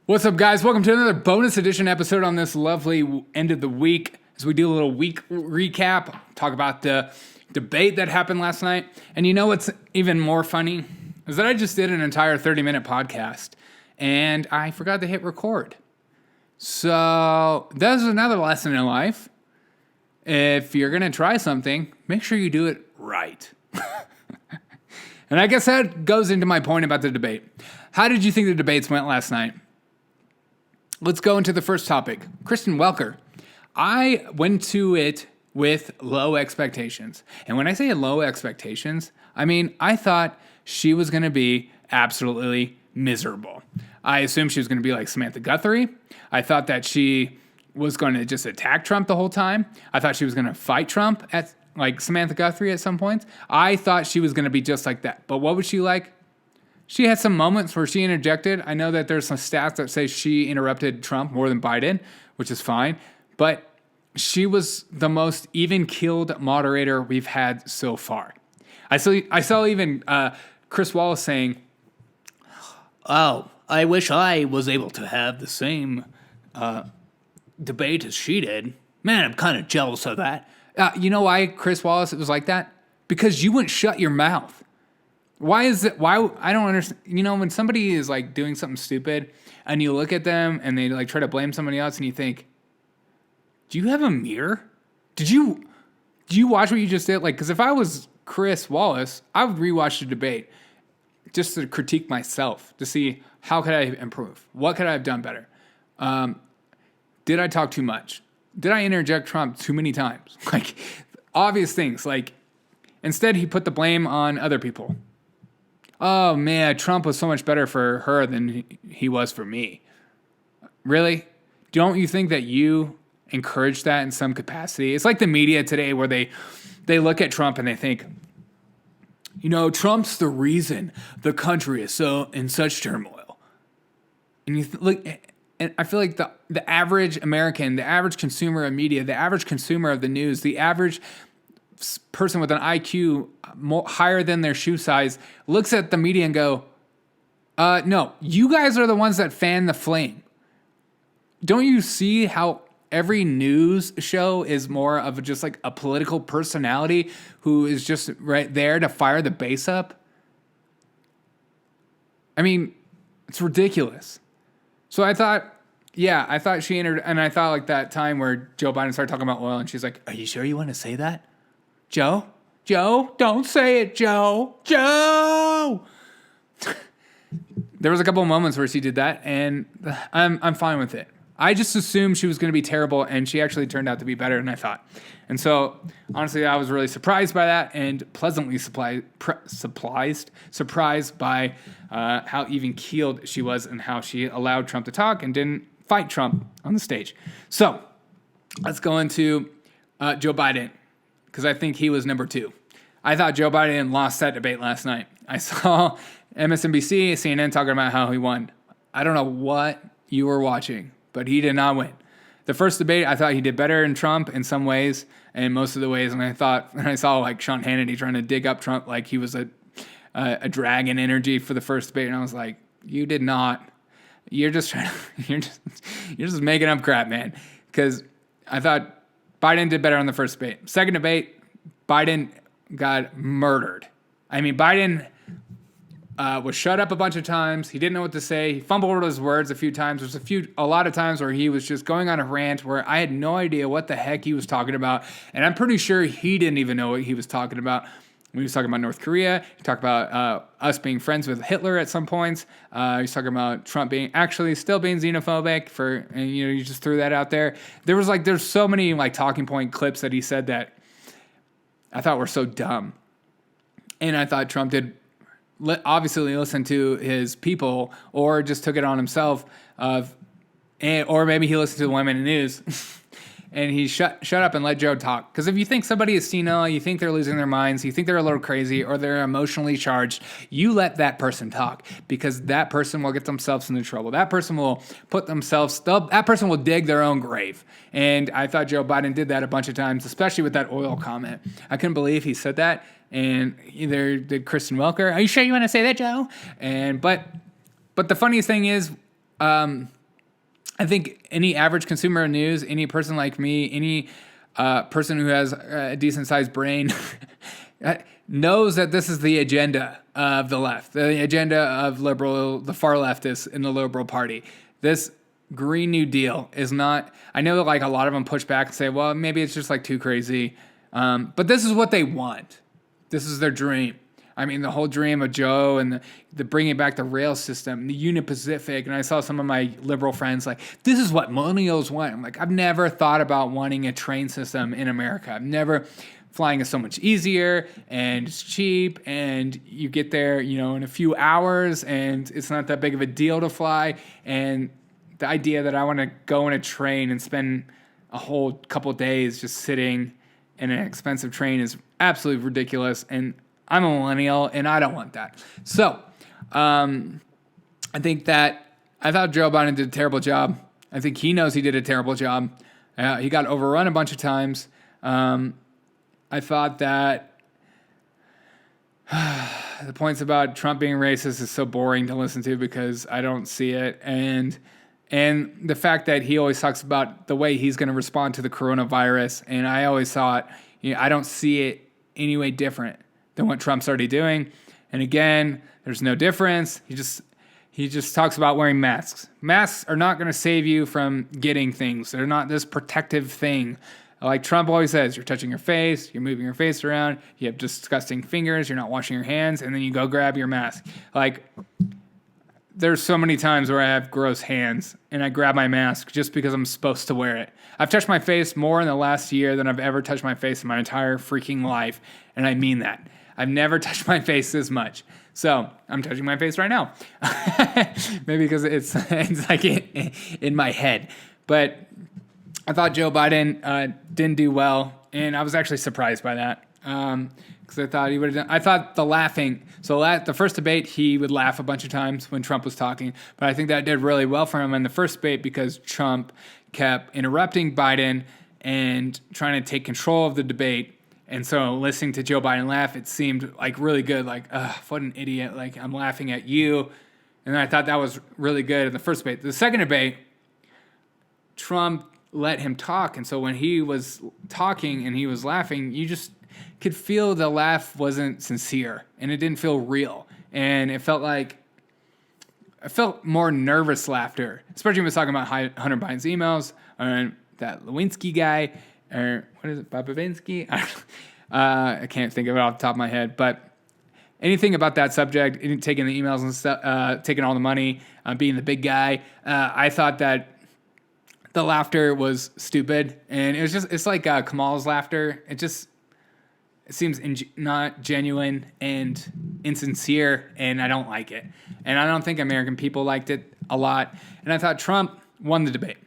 What's up, guys? Welcome to another bonus edition episode on this lovely end of the week as we do a little week recap, talk about the debate that happened last night. And you know what's even more funny is that I just did an entire 30-minute podcast and I forgot to hit record. So that's another lesson in life. If you're going to try something, make sure you do it right. And I guess that goes into my point about the debate. How did you think the debates went last night? Let's go into the first topic. Kristen Welker. I went to it with low expectations. And when I say low expectations, I mean, I thought she was going to be absolutely miserable. I assumed she was going to be like Samantha Guthrie. I thought that she was going to just attack Trump the whole time. I thought she was going to fight Trump at like Samantha Guthrie at some points. I thought she was going to be just like that. But what was she like? She had some moments where she interjected. I know that there's some stats that say she interrupted Trump more than Biden, which is fine. But she was the most even-keeled moderator we've had so far. I saw even Chris Wallace saying, "Oh, I wish I was able to have the same debate as she did. Man, I'm kind of jealous of that." You know why Chris Wallace was like that? Because you wouldn't shut your mouth. Why is it? Why? I don't understand. You know, when somebody is like doing something stupid and you look at them and they like try to blame somebody else and you think, do you have a mirror? Do you watch what you just did? Like, because if I was Chris Wallace, I would rewatch the debate just to critique myself to see how could I improve? What could I have done better? Did I talk too much? Did I interject Trump too many times? Like, obvious things. Like, instead he put the blame on other people. Oh, man, Trump was so much better for her than he was for me. Really? Don't you think that you encourage that in some capacity? It's like the media today where they look at Trump and they think, you know, Trump's the reason the country is so in such turmoil. And you look, and I feel like the average American, the average consumer of media, the average consumer of the news, the average person with an IQ higher than their shoe size looks at the media and go, no, you guys are the ones that fan the flame. Don't you see how every news show is more of just like a political personality who is just right there to fire the base up? I mean, it's ridiculous. So I thought she entered, and I thought like that time where Joe Biden started talking about oil and she's like, are you sure you want to say that? Joe, don't say it, Joe. There was a couple of moments where she did that, and I'm fine with it. I just assumed she was going to be terrible, and she actually turned out to be better than I thought. And so, honestly, I was really surprised by that, and pleasantly surprised by how even-keeled she was and how she allowed Trump to talk and didn't fight Trump on the stage. So, let's go into Joe Biden, because I think he was number 2. I thought Joe Biden lost that debate last night. I saw MSNBC, CNN talking about how he won. I don't know what you were watching, but he did not win. The first debate, I thought he did better than Trump in some ways, and most of the ways. And I saw like Sean Hannity trying to dig up Trump like he was a dragon energy for the first debate, and I was like, you did not. You're just making up crap, man. Because I thought Biden did better on the first debate. Second debate, Biden got murdered. I mean, Biden was shut up a bunch of times. He didn't know what to say. He fumbled his words a few times. There's a lot of times where he was just going on a rant where I had no idea what the heck he was talking about. And I'm pretty sure he didn't even know what he was talking about. He was talking about North Korea. He talked about us being friends with Hitler at some points. He was talking about Trump still being xenophobic and you just threw that out there. There's so many like talking point clips that he said that I thought were so dumb. And I thought Trump did obviously listen to his people or just took it on himself or maybe he listened to the women in the news and he shut up and let Joe talk. Because if you think somebody is senile, you think they're losing their minds, you think they're a little crazy or they're emotionally charged, you let that person talk because that person will get themselves into trouble. That person will that person will dig their own grave. And I thought Joe Biden did that a bunch of times, especially with that oil comment. I couldn't believe he said that. And either did Kristen Welker. Are you sure you want to say that, Joe? But the funniest thing is, I think any average consumer of news, any person like me, any person who has a decent sized brain knows that this is the agenda of the left, the agenda of the far leftists in the Liberal Party. This Green New Deal is not, I know like a lot of them push back and say, well, maybe it's just like too crazy. But this is what they want. This is their dream. I mean, the whole dream of Joe and the bringing back the rail system, the Union Pacific. And I saw some of my liberal friends like, this is what millennials want. I'm like, I've never thought about wanting a train system in America. Flying is so much easier and it's cheap and you get there, in a few hours and it's not that big of a deal to fly. And the idea that I want to go in a train and spend a whole couple days just sitting in an expensive train is absolutely ridiculous. And I'm a millennial and I don't want that. So I think that I thought Joe Biden did a terrible job. I think he knows he did a terrible job. He got overrun a bunch of times. I thought that the points about Trump being racist is so boring to listen to because I don't see it. And the fact that he always talks about the way he's going to respond to the coronavirus. And I always thought, I don't see it any way different than what Trump's already doing. And again, there's no difference. He just talks about wearing masks. Masks are not going to save you from getting things. They're not this protective thing. Like Trump always says, you're touching your face, you're moving your face around, you have disgusting fingers, you're not washing your hands, and then you go grab your mask. Like, there's so many times where I have gross hands, and I grab my mask just because I'm supposed to wear it. I've touched my face more in the last year than I've ever touched my face in my entire freaking life, and I mean that. I've never touched my face this much. So, I'm touching my face right now. Maybe because it's like in my head. But I thought Joe Biden didn't do well, and I was actually surprised by that because I thought he would have done. I thought the laughing. So the first debate, he would laugh a bunch of times when Trump was talking, but I think that did really well for him in the first debate because Trump kept interrupting Biden and trying to take control of the debate. And so listening to Joe Biden laugh, it seemed like really good. Like, what an idiot! Like I'm laughing at you, and I thought that was really good in the first debate. The second debate, Trump let him talk. And so when he was talking and he was laughing, you just could feel the laugh wasn't sincere and it didn't feel real. And it felt more nervous laughter, especially when he was talking about Hunter Biden's emails and that Lewinsky guy, or what is it, Babavinsky? I can't think of it off the top of my head, but anything about that subject, taking the emails and stuff, taking all the money, being the big guy, I thought that the laughter was stupid, and it's like Kamal's laughter. It seems not genuine and insincere, and I don't like it. And I don't think American people liked it a lot. And I thought Trump won the debate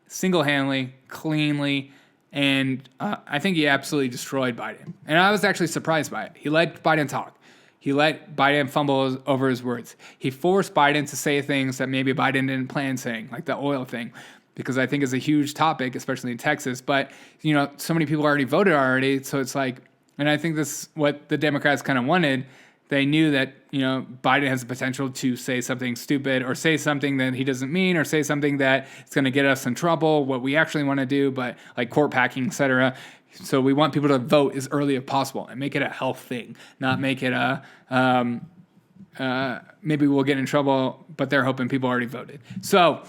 single-handedly, cleanly, and I think he absolutely destroyed Biden. And I was actually surprised by it. He let Biden talk. He let Biden fumble over his words. He forced Biden to say things that maybe Biden didn't plan saying, like the oil thing, because I think it's a huge topic, especially in Texas. But, so many people already voted already. So it's like, and I think this is what the Democrats kind of wanted. They knew that, Biden has the potential to say something stupid or say something that he doesn't mean or say something that it's going to get us in trouble, what we actually want to do, but like court packing, et cetera. So we want people to vote as early as possible and make it a health thing, not make it a maybe we'll get in trouble, but they're hoping people already voted. So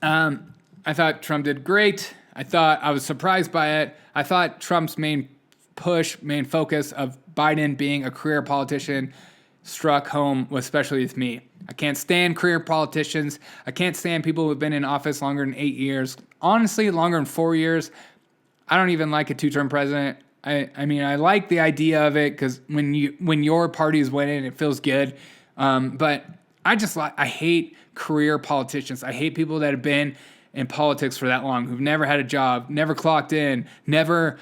I thought Trump did great. I was surprised by it. I thought Trump's main focus of Biden being a career politician struck home, especially with me. I can't stand career politicians. I can't stand people who've been in office longer than 8 years. Honestly, longer than 4 years. I don't even like a two-term president. I mean, I like the idea of it because when your party is winning, it feels good. But I hate career politicians. I hate people that have been in politics for that long, who've never had a job, never clocked in, never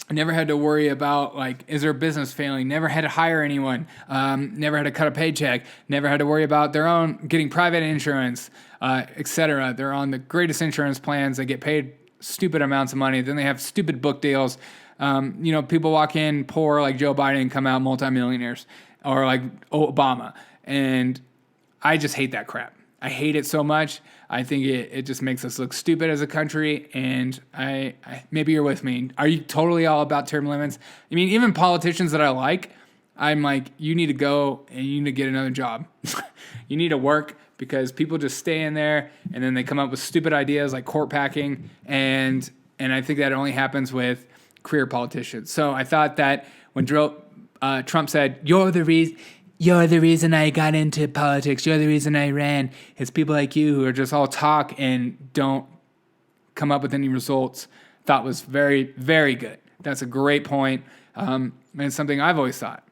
had to worry about, like, is their business failing, never had to hire anyone, never had to cut a paycheck, never had to worry about their own getting private insurance, etc. They're on the greatest insurance plans. They get paid stupid amounts of money. Then they have stupid book deals. People walk in poor like Joe Biden and come out multimillionaires, or like Obama. And I just hate that crap. I hate it so much. I think it just makes us look stupid as a country. And I maybe you're with me. Are you totally all about term limits? I mean, even politicians that I like, I'm like, you need to go and you need to get another job. You need to work, because people just stay in there and then they come up with stupid ideas like court packing. And I think that only happens with career politicians. So I thought that when Trump said, you're the reason I got into politics, you're the reason I ran, it's people like you who are just all talk and don't come up with any results, thought was very, very good. That's a great point. And it's something I've always thought.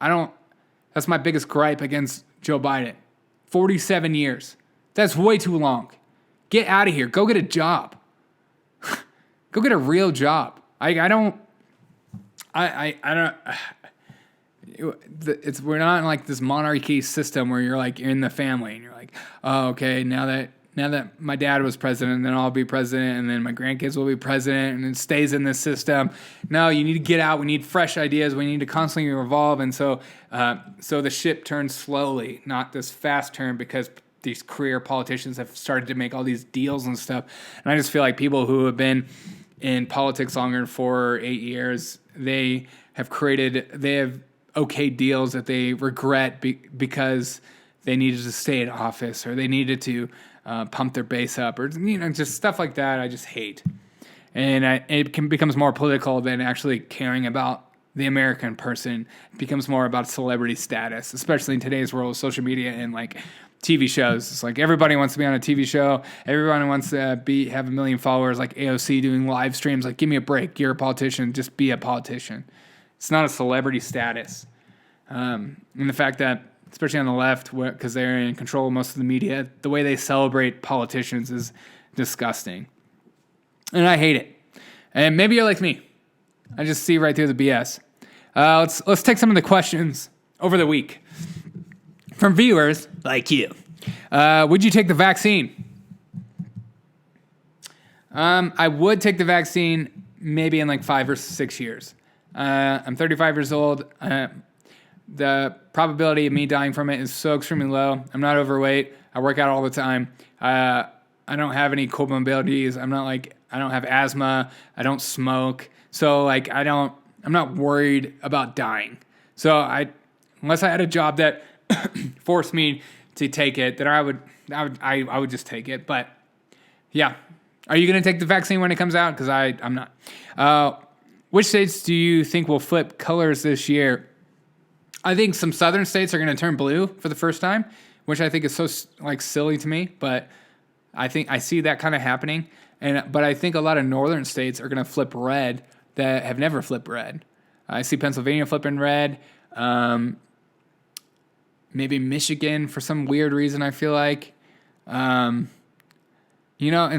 That's my biggest gripe against Joe Biden. 47 years. That's way too long. Get out of here. Go get a job. Go get a real job. We're not in like this monarchy system where you're in the family and you're like, oh, okay, now that my dad was president, then I'll be president, and then my grandkids will be president, and it stays in this system. No, you need to get out. We need fresh ideas. We need to constantly evolve. And so the ship turns slowly, not this fast turn, because these career politicians have started to make all these deals and stuff. And I just feel like people who have been in politics longer than 4 or 8 years, they have okay deals that they regret because they needed to stay in office, or they needed to pump their base up, or just stuff like that. I just hate, and it becomes more political than actually caring about the American person. It becomes more about celebrity status, especially in today's world of social media and like TV shows. It's like everybody wants to be on a TV show. Everybody wants to have 1 million followers, like AOC doing live streams. Like, give me a break. You're a politician. Just be a politician. It's not a celebrity status. And the fact that, especially on the left, because they're in control of most of the media, the way they celebrate politicians is disgusting. And I hate it. And maybe you're like me. I just see right through the BS. Let's take some of the questions over the week from viewers like you. Would you take the vaccine? I would take the vaccine maybe in like 5 or 6 years. I'm 35 years old. The probability of me dying from it is so extremely low. I'm not overweight. I work out all the time. I don't have any comorbidities. I don't have asthma. I don't smoke. So I'm not worried about dying. So unless I had a job that forced me to take it, then I would just take it. But yeah. Are you going to take the vaccine when it comes out? Because I'm not. Which states do you think will flip colors this year? I think some southern states are going to turn blue for the first time, which I think is so silly to me, but I think I see that kind of happening. But I think a lot of northern states are going to flip red that have never flipped red. I see Pennsylvania flipping red. Maybe Michigan for some weird reason, I feel like. And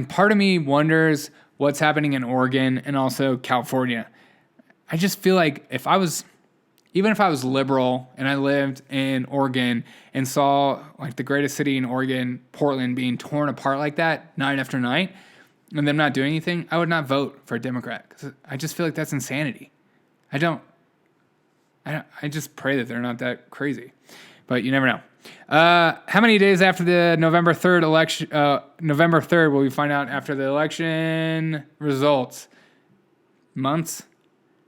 part of me wonders what's happening in Oregon and also California. I just feel like even if I was liberal and I lived in Oregon and saw like the greatest city in Oregon, Portland, being torn apart like that night after night, and them not doing anything, I would not vote for a Democrat, because I just feel like that's insanity. I just pray that they're not that crazy, but you never know. How many days after the November 3rd election? November 3rd, will we find out after the election results? Months?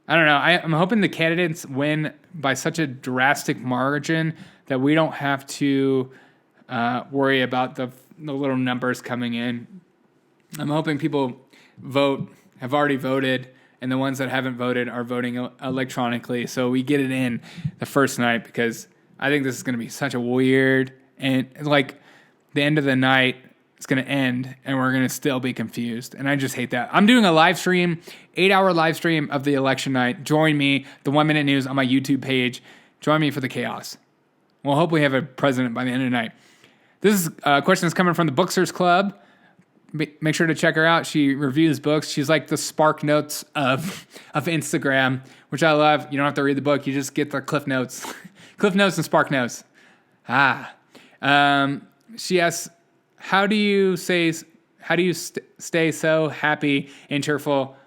I don't know. I'm hoping the candidates win by such a drastic margin that we don't have to worry about the little numbers coming in. I'm hoping people have already voted, and the ones that haven't voted are voting electronically, so we get it in the first night, because I think this is going to be such a weird, and like the end of the night, it's going to end and we're going to still be confused. And I just hate that. I'm doing a live stream, 8-hour live stream of the election night. Join me, the 1 Minute News on my YouTube page. Join me for the chaos. We'll hopefully have a president by the end of the night. This question is coming from the Booksters Club. Make sure to check her out. She reviews books. She's like the Spark Notes of Instagram, which I love. You don't have to read the book. You just get the Cliff Notes. Cliff Notes and Spark Notes. She asks, how do you stay so happy and cheerful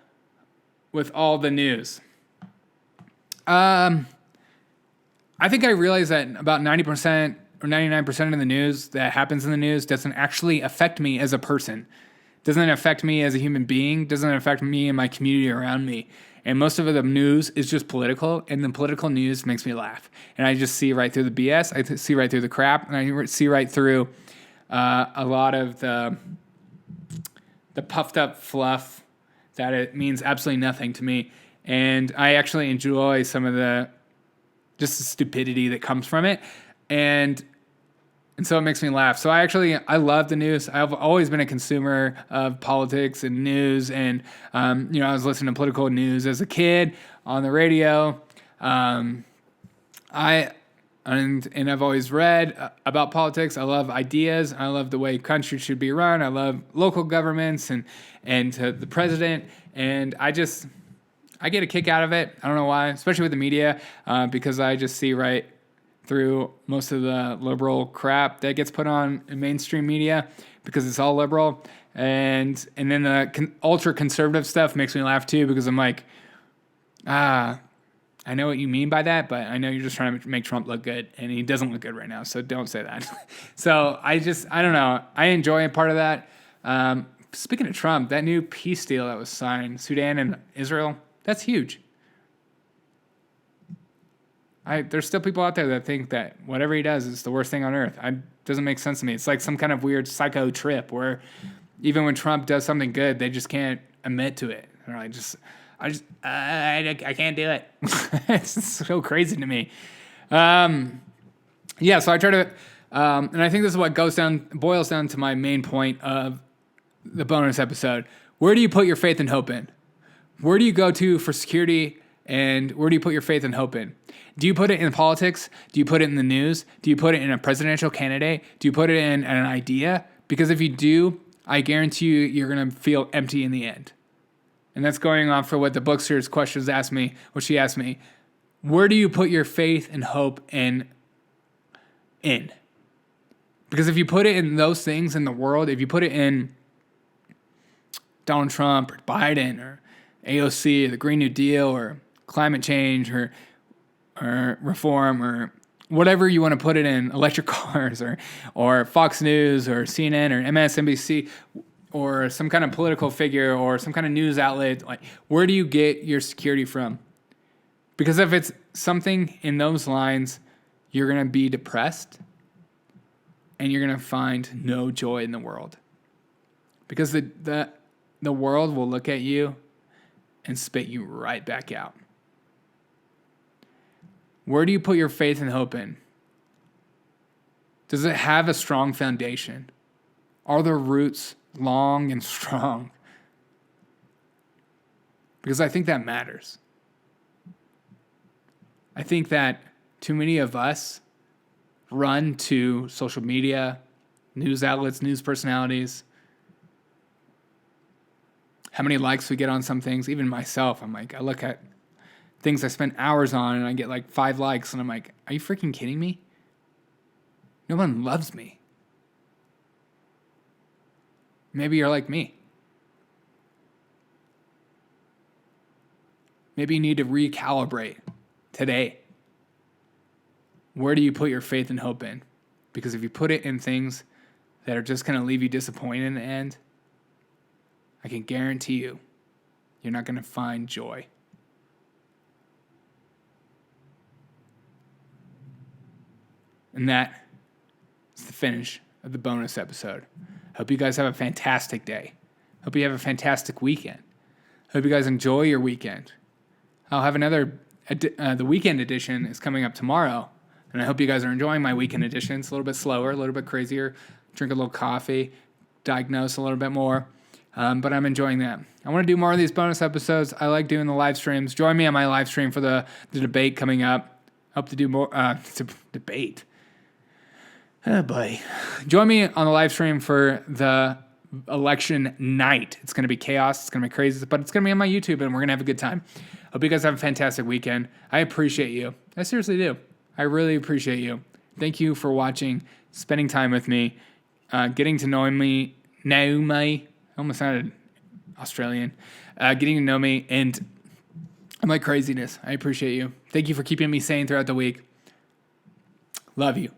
with all the news? I think I realize that about 90% or 99% of the news that happens in the news doesn't actually affect me as a person. Doesn't affect me as a human being. Doesn't affect me and my community around me. And most of the news is just political, and the political news makes me laugh. And I just see right through the BS. I see right through the crap, and I see right through a lot of the puffed up fluff that it means absolutely nothing to me. And I actually enjoy some of the stupidity that comes from it. And so it makes me laugh. So I love the news. I've always been a consumer of politics and news. And, I was listening to political news as a kid on the radio. And I've always read about politics. I love ideas. I love the way country should be run. I love local governments and the president. And I get a kick out of it. I don't know why, especially with the media, because I just see right through most of the liberal crap that gets put on in mainstream media because it's all liberal. And then the ultra conservative stuff makes me laugh too, because I'm like, I know what you mean by that, but I know you're just trying to make Trump look good, and he doesn't look good right now, so don't say that. So I don't know. I enjoy a part of that. Speaking of Trump, that new peace deal that was signed, Sudan and Israel, that's huge. There's still people out there that think that whatever he does is the worst thing on earth. It doesn't make sense to me. It's like some kind of weird psycho trip where even when Trump does something good, they just can't admit to it. They're like, I can't do it. It's so crazy to me. So I try to, and I think this is what boils down to my main point of the bonus episode. Where do you put your faith and hope in? Where do you go to for security, and where do you put your faith and hope in? Do you put it in politics? Do you put it in the news? Do you put it in a presidential candidate? Do you put it in an idea? Because if you do, I guarantee you're going to feel empty in the end. And that's going off for what the Booksters questions asked me, what she asked me. Where do you put your faith and hope in? Because if you put it in those things in the world, if you put it in Donald Trump or Biden or AOC or the Green New Deal or climate change or reform or whatever you want to put it in, electric cars or Fox News or CNN or MSNBC or some kind of political figure or some kind of news outlet, like where do you get your security from? Because if it's something in those lines, you're going to be depressed and you're going to find no joy in the world. Because the world will look at you and spit you right back out. Where do you put your faith and hope in? Does it have a strong foundation? Are the roots long and strong? Because I think that matters. I think that too many of us run to social media, news outlets, news personalities. How many likes we get on some things, even myself, I look at things I spent hours on and I get like 5 likes and I'm like, are you freaking kidding me? No one loves me. Maybe you're like me. Maybe you need to recalibrate today. Where do you put your faith and hope in? Because if you put it in things that are just going to leave you disappointed in the end, I can guarantee you're not going to find joy. And that is the finish of the bonus episode. Hope you guys have a fantastic day. Hope you have a fantastic weekend. Hope you guys enjoy your weekend. I'll have another, the weekend edition is coming up tomorrow. And I hope you guys are enjoying my weekend edition. It's a little bit slower, a little bit crazier. Drink a little coffee, diagnose a little bit more. But I'm enjoying that. I want to do more of these bonus episodes. I like doing the live streams. Join me on my live stream for the debate coming up. Hope to do more debate. Oh boy. Join me on the live stream for the election night. It's going to be chaos. It's going to be crazy, but it's going to be on my YouTube and we're going to have a good time. Hope you guys have a fantastic weekend. I appreciate you. I seriously do. I really appreciate you. Thank you for watching, spending time with me, getting to know me. I almost sounded Australian. Getting to know me and my craziness. I appreciate you. Thank you for keeping me sane throughout the week. Love you.